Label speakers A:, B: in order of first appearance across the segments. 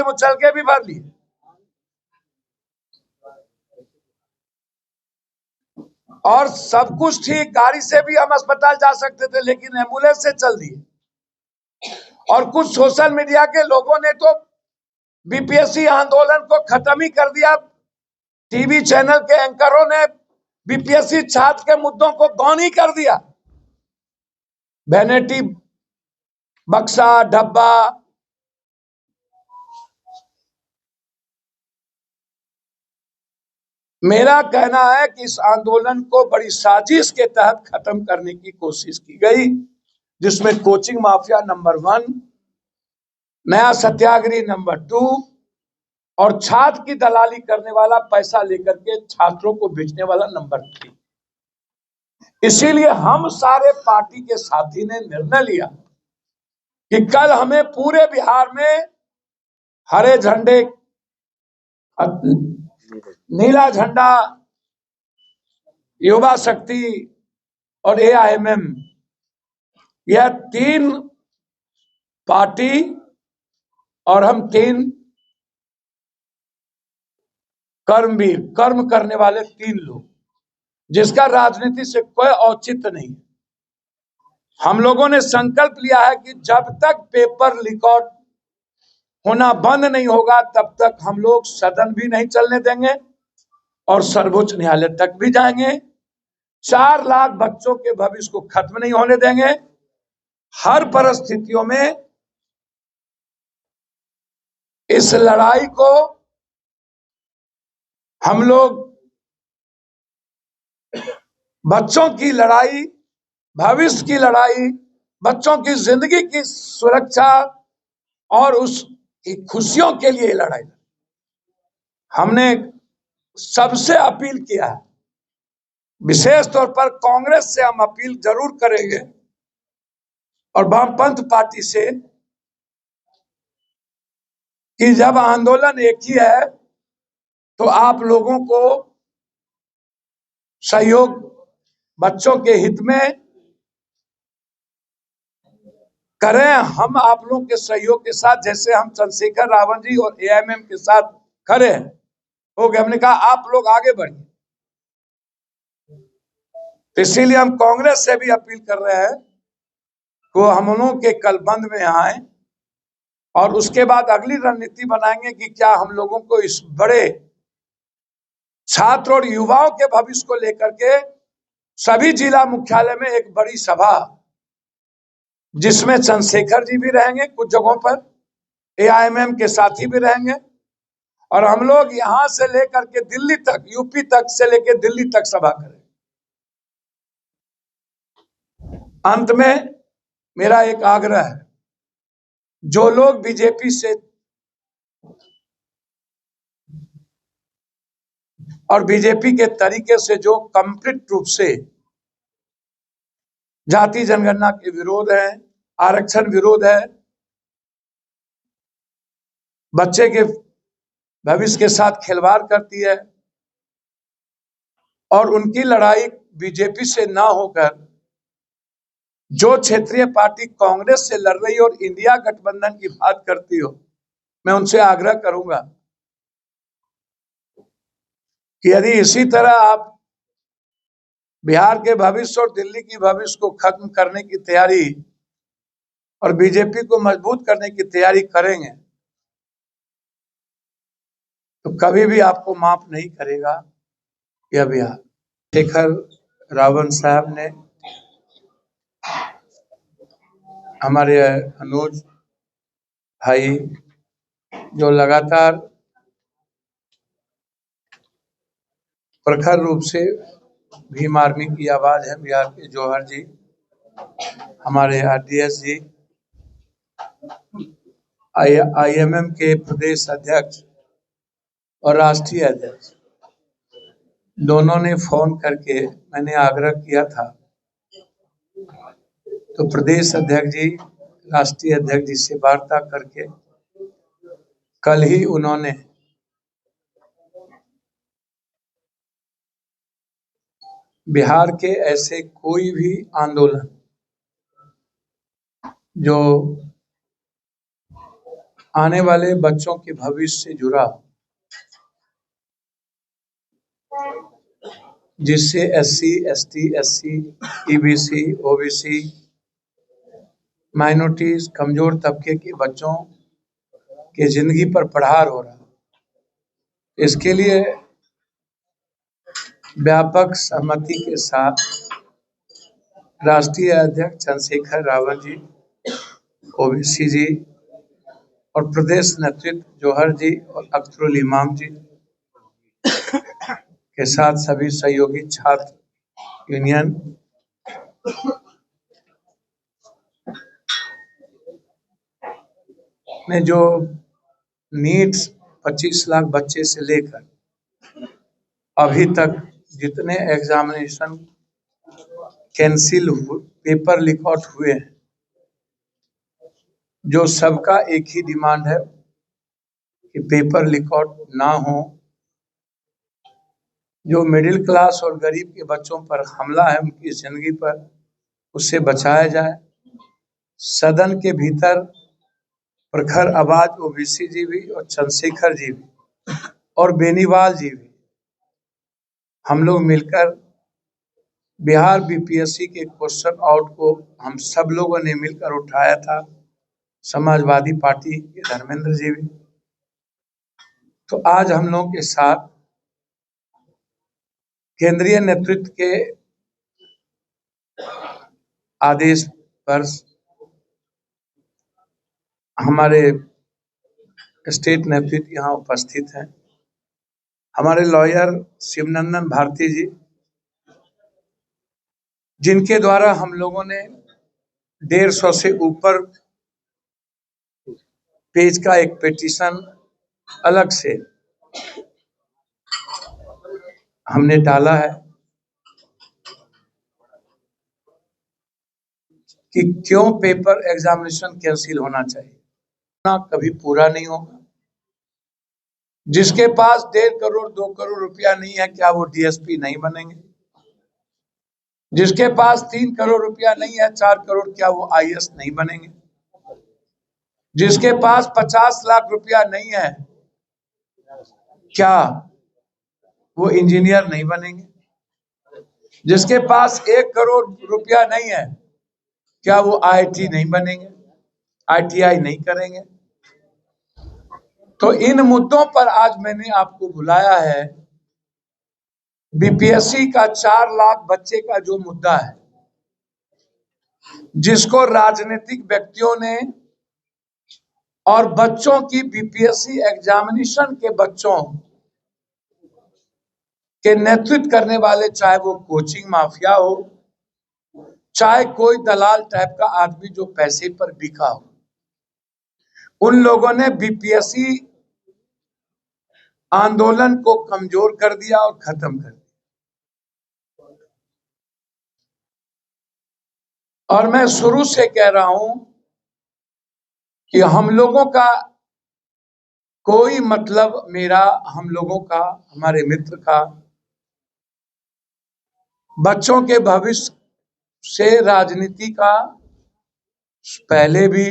A: वो चल के भी भर लिए। और सब कुछ ठीक, गाड़ी से भी हम अस्पताल जा सकते थे, लेकिन एम्बुलेंस से चल दिए। और कुछ सोशल मीडिया के लोगों ने तो बीपीएससी आंदोलन को खत्म ही कर दिया। टीवी चैनल के एंकरों ने बीपीएससी छात्र के मुद्दों को गौन ही कर दिया। वैनिटी बक्सा डब्बा, मेरा कहना है कि इस आंदोलन को बड़ी साजिश के तहत खत्म करने की कोशिश की गई, जिसमें कोचिंग माफिया नंबर 1, नया सत्याग्रही नंबर 2 और छात्र की दलाली करने वाला, पैसा लेकर के छात्रों को बेचने वाला नंबर 3। इसीलिए हम सारे पार्टी के साथी ने निर्णय लिया कि कल हमें पूरे बिहार में हरे झंडे, नीला झंडा, युवा शक्ति और एआईएमएम, यह 3 पार्टी और हम 3 कर्मवीर, कर्म करने वाले 3 लोग, जिसका राजनीति से कोई औचित्य नहीं। हम लोगों ने संकल्प लिया है कि जब तक पेपर रिकॉर्ड होना बंद नहीं होगा तब तक हम लोग सदन भी नहीं चलने देंगे और सर्वोच्च न्यायालय तक भी जाएंगे। 4 लाख बच्चों के भविष्य को खत्म नहीं होने देंगे। हर परिस्थितियों में इस लड़ाई को हम लोग, बच्चों की लड़ाई, भविष्य की लड़ाई, बच्चों की जिंदगी की सुरक्षा और उसकी खुशियों के लिए लड़ाई। हमने सबसे अपील किया है, विशेष तौर पर कांग्रेस से हम अपील जरूर करेंगे और वामपंथ पार्टी से, कि जब आंदोलन एक ही है तो आप लोगों को सहयोग बच्चों के हित में करें। हम आप लोगों के सहयोग के साथ, जैसे हम चंद्रशेखर रावत जी और एआईएमएम के साथ खड़े हैं, हो गए, हमने कहा आप लोग आगे बढ़िए। तो इसीलिए हम कांग्रेस से भी अपील कर रहे हैं कि हम लोगों के कल बंद में आए और उसके बाद अगली रणनीति बनाएंगे कि क्या हम लोगों को इस बड़े छात्र और युवाओं के भविष्य को लेकर के सभी जिला मुख्यालय में एक बड़ी सभा, जिसमें चंद्रशेखर जी भी रहेंगे, कुछ जगहों पर एआईएमएम के साथी भी रहेंगे, और हम लोग यहां से लेकर के दिल्ली तक, यूपी तक से लेकर दिल्ली तक सभा करें। अंत में मेरा एक आग्रह है, जो लोग बीजेपी से और बीजेपी के तरीके से जो कंप्लीट रूप से जाति जनगणना के विरोध है, आरक्षण विरोध है, बच्चे के भविष्य के साथ खिलवाड़ करती है, और उनकी लड़ाई बीजेपी से ना होकर जो क्षेत्रीय पार्टी कांग्रेस से लड़ रही और इंडिया गठबंधन की बात करती हो, मैं उनसे आग्रह करूंगा कि यदि इसी तरह आप बिहार के भविष्य और दिल्ली की भविष्य को खत्म करने की तैयारी और बीजेपी को मजबूत करने की तैयारी करेंगे तो कभी भी आपको माफ नहीं करेगा यह बिहार। शेखर रावत साहब ने, हमारे अनुज भाई, जो लगातार प्रखर रूप से भीम आर्मी की आवाज है, बिहार के जौहर जी, हमारे आरडीएस जी, आईएमएम के प्रदेश अध्यक्ष और राष्ट्रीय अध्यक्ष, दोनों ने फोन करके, मैंने आग्रह किया था तो प्रदेश अध्यक्ष जी, राष्ट्रीय अध्यक्ष जी से वार्ता करके कल ही उन्होंने बिहार के ऐसे कोई भी आंदोलन जो आने वाले बच्चों के भविष्य से जुड़ा, जिससे SC, ST, SC, EBC, OBC, minorities, कमजोर तबके के बच्चों के जिंदगी पर प्रहार हो रहा है। इसके लिए व्यापक सहमति के साथ राष्ट्रीय अध्यक्ष चंद्रशेखर रावत जी, OBC जी और प्रदेश नेतृत्व जौहर जी और अख्तरुल इमाम जी के साथ सभी सहयोगी छात्र यूनियन ने जो नीट्स 25 लाख बच्चे से लेकर अभी तक जितने examination cancel paper leak out हुए हैं, जो सबका एक ही डिमांड है कि पेपर लीक आउट ना हो। जो मिडिल क्लास और गरीब के बच्चों पर हमला है उनकी जिंदगी पर, उससे बचाया जाए। सदन के भीतर प्रखर आवाज OBC जी भी और चंद्रशेखर जी भी और बेनीवाल जी भी, हम लोग मिलकर बिहार BPSC के क्वेश्चन आउट को हम सब लोगों ने मिलकर उठाया था, समाजवादी पार्टी के धर्मेंद्र जी भी। तो आज हम लोग के साथ केंद्रीय नेतृत्व के आदेश पर हमारे स्टेट नेतृत्व यहाँ उपस्थित हैं। हमारे लॉयर शिवनंदन भारती जी, जिनके द्वारा हम लोगों ने 150 से ऊपर पेज का एक पिटीशन अलग से हमने डाला है कि क्यों पेपर एग्जामिनेशन कैंसिल होना चाहिए। ना कभी पूरा नहीं होगा। जिसके पास 1.5 करोड़ 2 करोड़ रुपया नहीं है, क्या वो DSP नहीं बनेंगे? जिसके पास 3 करोड़ रुपया नहीं है, 4 करोड़, क्या वो IAS नहीं बनेंगे? जिसके पास 50 लाख रुपया नहीं है, क्या वो इंजीनियर नहीं बनेंगे? जिसके पास 1 करोड़ रुपया नहीं है, क्या वो IIT नहीं बनेंगे, ITI नहीं करेंगे? तो इन मुद्दों पर आज मैंने आपको बुलाया है। BPSC का 4 लाख बच्चे का जो मुद्दा है, जिसको राजनीतिक व्यक्तियों ने और बच्चों की BPSC एग्जामिनेशन के बच्चों के नेतृत्व करने वाले, चाहे वो कोचिंग माफिया हो, चाहे कोई दलाल टाइप का आदमी जो पैसे पर बिका हो, उन लोगों ने BPSC आंदोलन को कमजोर कर दिया और खत्म कर दिया। और मैं शुरू से कह रहा हूं कि हम लोगों का कोई मतलब, मेरा, हम लोगों का, हमारे मित्र का बच्चों के भविष्य से राजनीति का पहले भी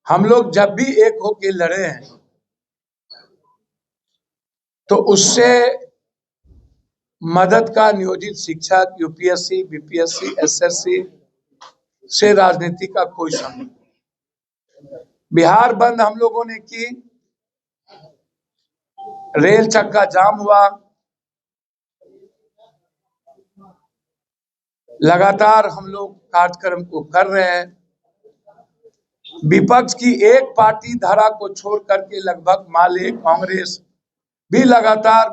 A: हम लोग जब भी एक होके लड़े हैं, तो उससे मदद का नियोजित शिक्षक, UPSC, BPSC, SSC से राजनीति का कोई संबंध। बिहार बंद हम लोगों ने की, रेल चक्का जाम हुआ, लगातार हम लोग कार्यक्रम को कर रहे हैं। विपक्ष की एक पार्टी धारा को छोड़ करके लगभग माले, कांग्रेस भी लगातार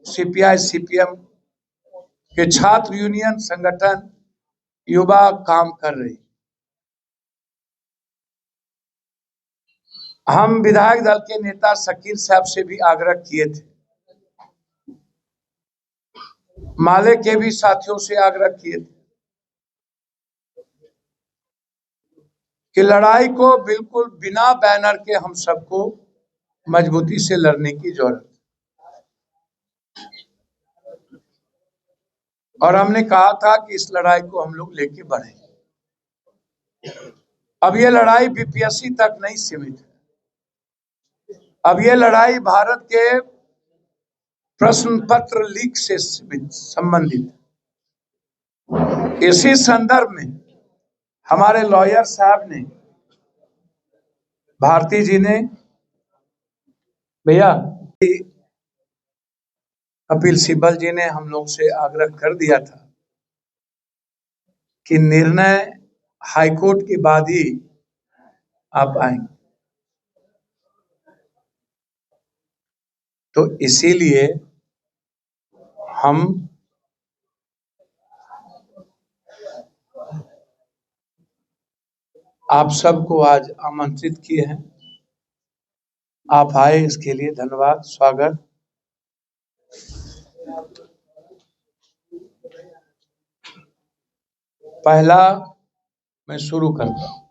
A: CPI, CPM के छात्र यूनियन संगठन, युवा काम कर रही। हम विधायक दल के नेता शकील साहब से भी आग्रह किए थे, माले के भी साथियों से आग्रह किए थे कि लड़ाई को बिल्कुल बिना बैनर के हम सबको मजबूती से लड़ने की जरूरत है। और हमने कहा था कि इस लड़ाई को हम लोग लेके बढ़ेंगे। अब ये लड़ाई BPSC तक नहीं सीमित है, अब ये लड़ाई भारत के प्रश्न पत्र लीक से संबंधित। इसी संदर्भ में हमारे लॉयर साहब ने, भारती जी ने, भैया कपिल सिब्बल जी ने हम लोग से आग्रह कर दिया था कि निर्णय हाईकोर्ट के बाद ही आप आएंगे, तो इसीलिए हम आप सबको आज आमंत्रित किए हैं। आप आए, इसके लिए धन्यवाद, स्वागत। पहला मैं शुरू करता हूं।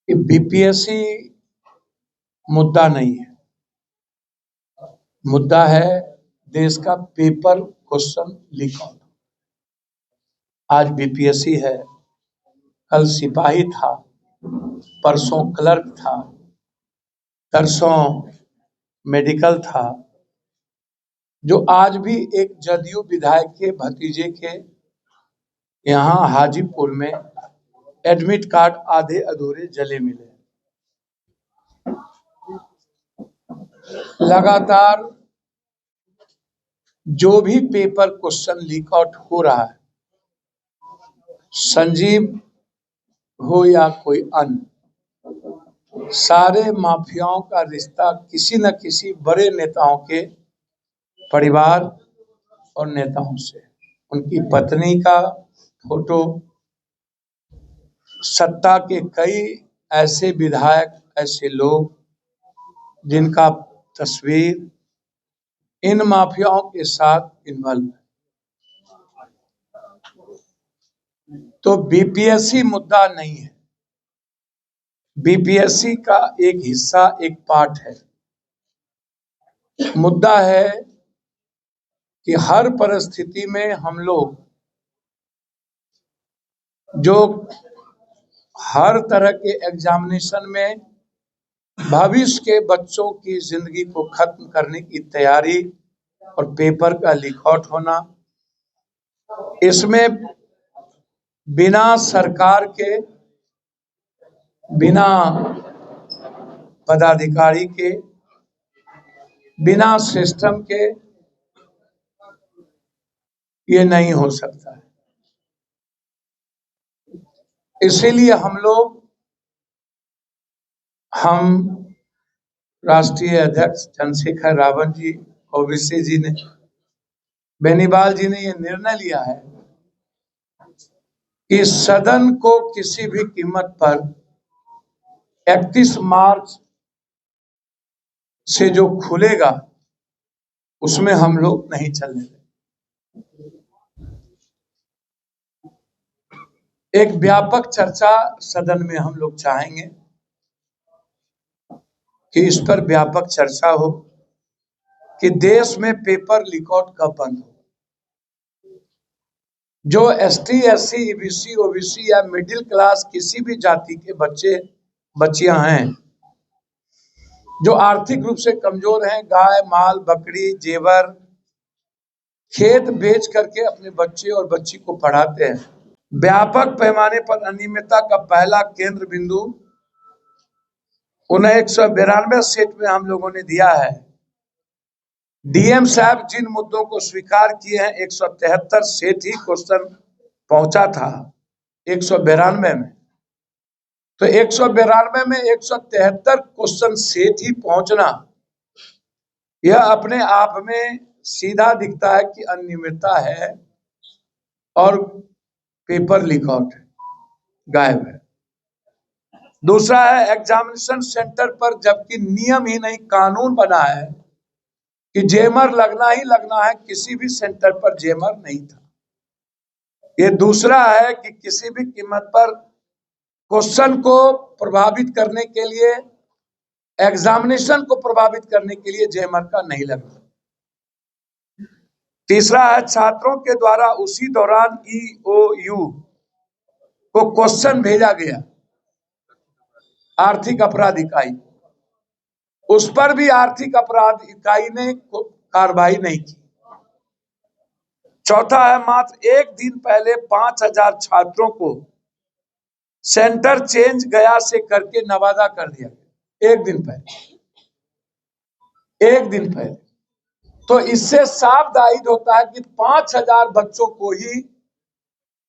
A: कि बीपीएससी मुद्दा नहीं है, मुद्दा है देश का पेपर क्वेश्चन लीक आउट। आज बीपीएससी है, कल सिपाही था, परसों क्लर्क था, तरसों मेडिकल था। जो आज भी एक जदयू विधायक के भतीजे के यहाँ हाजीपुर में एडमिट कार्ड आधे अधूरे जले मिले। लगातार जो भी पेपर क्वेश्चन लीक आउट हो रहा है, संजीव हो या कोई अन्य, सारे माफियाओं का रिश्ता किसी न किसी बड़े नेताओं के परिवार और नेताओं से। उनकी पत्नी का फोटो, सत्ता के कई ऐसे विधायक, ऐसे लोग जिनका तस्वीर इन माफियाओं के साथ इन्वॉल्व है। तो बीपीएससी मुद्दा नहीं है, बीपीएससी का एक हिस्सा, एक पार्ट है। मुद्दा है कि हर परिस्थिति में हम लोग जो हर तरह के एग्जामिनेशन में भविष्य के बच्चों की जिंदगी को खत्म करने की तैयारी और पेपर का लीक आउट होना, इसमें बिना सरकार के, बिना पदाधिकारी के, बिना सिस्टम के ये नहीं हो सकता है। इसीलिए हम राष्ट्रीय अध्यक्ष चंद्रशेखर रावत जी, ओवैसी जी ने, बेनीवाल जी ने ये निर्णय लिया है कि सदन को किसी भी कीमत पर 31 मार्च से जो खुलेगा उसमें हम लोग नहीं चलने देंगे। एक व्यापक चर्चा सदन में हम लोग चाहेंगे कि इस पर व्यापक चर्चा हो कि देश में पेपर लीक आउट कब बंद हो। जो एसटी, एससी, ईबीसी, ओबीसी या मिडिल क्लास किसी भी जाति के बच्चे बच्चियां हैं, जो आर्थिक रूप से कमजोर हैं, गाय, माल, बकरी, जेवर, खेत बेच करके अपने बच्चे और बच्ची को पढ़ाते हैं। व्यापक पैमाने पर अनियमितता का पहला केंद्र बिंदु उन्हें 192 सेट में हम लोगों ने दिया है। डीएम साहब जिन मुद्दों को स्वीकार किए हैं, 173 सेट ही क्वेश्चन पहुंचा था 192 में, तो 192 में 173 क्वेश्चन सेट ही पहुंचना, यह अपने आप में सीधा दिखता है कि अनियमितता है और पेपर लीक आउट है, गायब है। दूसरा है एग्जामिनेशन सेंटर पर जबकि नियम ही नहीं, कानून बना है कि जेमर लगना ही लगना है, किसी भी सेंटर पर जेमर नहीं था। ये दूसरा है कि किसी भी कीमत पर क्वेश्चन को प्रभावित करने के लिए, एग्जामिनेशन को प्रभावित करने के लिए जेमर का नहीं लगना। तीसरा है छात्रों के द्वारा उसी दौरान ईओयू को क्वेश्चन भेजा गया आर्थिक अपराध इकाई, उस पर भी आर्थिक अपराध इकाई ने कार्रवाई नहीं की। चौथा है, मात्र एक दिन पहले 5,000 छात्रों को सेंटर चेंज गया से करके नवादा कर दिया गया। एक दिन पहले। तो इससे साफ जाहिर होता है कि 5,000 बच्चों को ही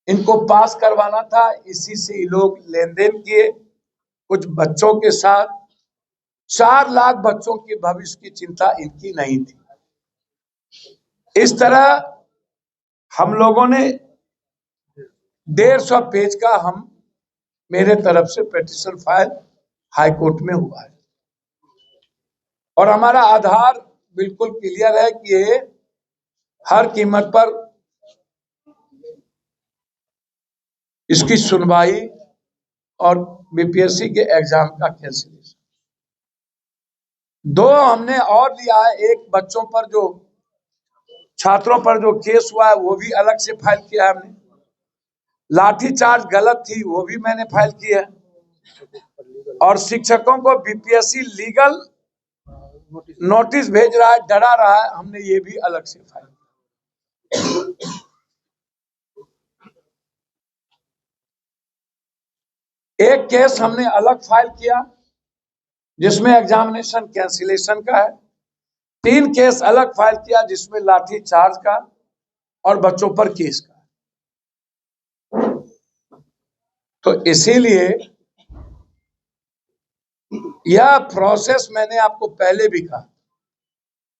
A: इनको पास करवाना था। इसी से ये लोग लेन देन किए कुछ बच्चों के साथ। 4 लाख बच्चों के भविष्य की चिंता इनकी नहीं थी। इस तरह हम लोगों ने 150 पेज का मेरे तरफ से पिटीशन फाइल हाई कोर्ट में हुआ है और हमारा आधार बिल्कुल क्लियर है कि ये हर कीमत पर इसकी सुनवाई और बीपीएससी के एग्जाम का कैंसिलेशन। 2 हमने और लिया है, एक बच्चों पर जो छात्रों पर जो केस हुआ है वो भी अलग से फाइल किया है हमने। लाठीचार्ज गलत थी वो भी मैंने फाइल किया है और शिक्षकों को बीपीएससी लीगल नोटिस भेज रहा है, डरा रहा है, हमने ये भी अलग से फाइल किया। एक केस हमने अलग फाइल किया जिसमें एग्जामिनेशन कैंसिलेशन का है। 3 केस अलग फाइल किया जिसमें लाठी चार्ज का और बच्चों पर केस का। तो इसीलिए यह प्रोसेस मैंने आपको पहले भी कहा।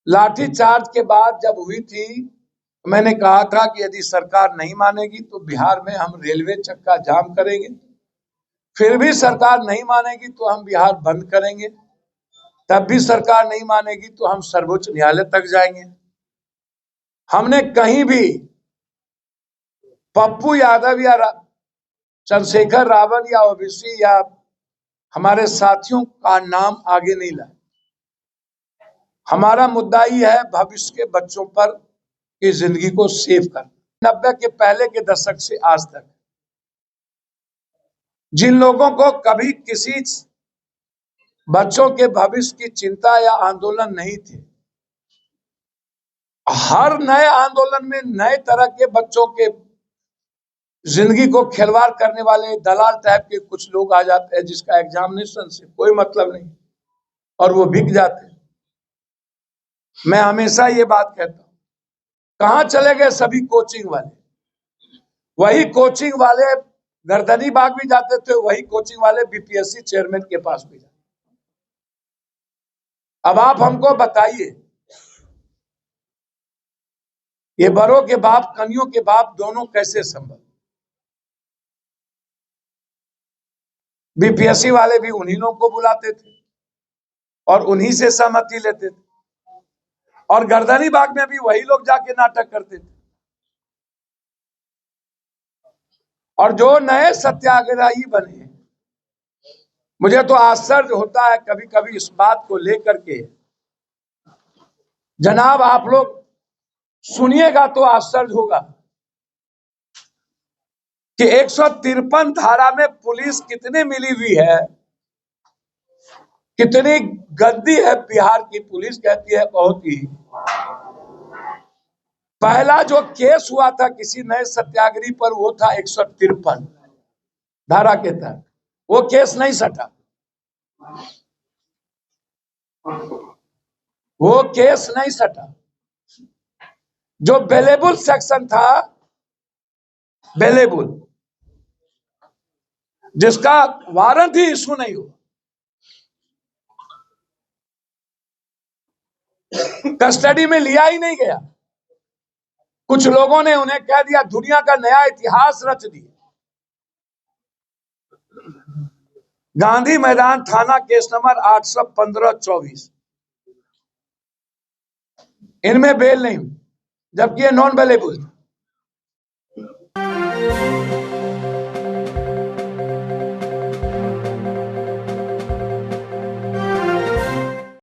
A: लाठी चार्ज के बाद जब हुई थी मैंने कहा था कि यदि सरकार नहीं मानेगी तो बिहार में हम रेलवे चक्का जाम करेंगे, फिर भी सरकार नहीं मानेगी तो हम बिहार बंद करेंगे, तब भी सरकार नहीं मानेगी तो हम सर्वोच्च न्यायालय तक जाएंगे। हमने कहीं भी पप्पू यादव या चंद्रशेखर रावत या ओबीसी या हमारे साथियों का नाम आगे नहीं लाया। हमारा मुद्दा ही है भविष्य के बच्चों पर की जिंदगी को सेव करना। 90 के पहले के दशक से आज तक जिन लोगों को कभी किसी बच्चों के भविष्य की चिंता या आंदोलन नहीं थे, हर नए आंदोलन में नए तरह के बच्चों के जिंदगी को खिलवाड़ करने वाले दलाल टाइप के कुछ लोग आ जाते हैं जिसका एग्जामिनेशन से कोई मतलब नहीं और वो बिक जाते हैं। मैं हमेशा ये बात कहता हूं, कहां चले गए सभी कोचिंग वाले? वही कोचिंग वाले गर्दनी बाग भी जाते थे, वही कोचिंग वाले बीपीएससी चेयरमैन के पास भी जाते। अब आप हमको बताइए, ये बड़ों के बाप कनियों के बाप दोनों कैसे संभल? बीपीएससी वाले भी उन्हीं लोगों को बुलाते थे और उन्हीं से सहमति लेते थे और गर्दनी बाग में भी वही लोग जाके नाटक करते थे। और जो नए सत्याग्रही बने, मुझे तो आश्चर्य होता है कभी कभी इस बात को लेकर के। जनाब आप लोग सुनिएगा तो आश्चर्य होगा कि 153 धारा में पुलिस कितने मिली हुई है, कितनी गंदी है बिहार की पुलिस। कहती है बहुत ही। पहला जो केस हुआ था किसी नए सत्याग्रही पर वो था 153 धारा के तहत, वो केस नहीं सटा, वो केस नहीं सटा। जो बेलेबल सेक्शन था, बेलेबल, जिसका वारंट ही इशू नहीं हुआ, कस्टडी में लिया ही नहीं गया। कुछ लोगों ने उन्हें कह दिया दुनिया का नया इतिहास रच दिया। गांधी मैदान थाना केस नंबर 815-24, इनमें बेल नहीं, जबकि ये नॉन बेलेबल।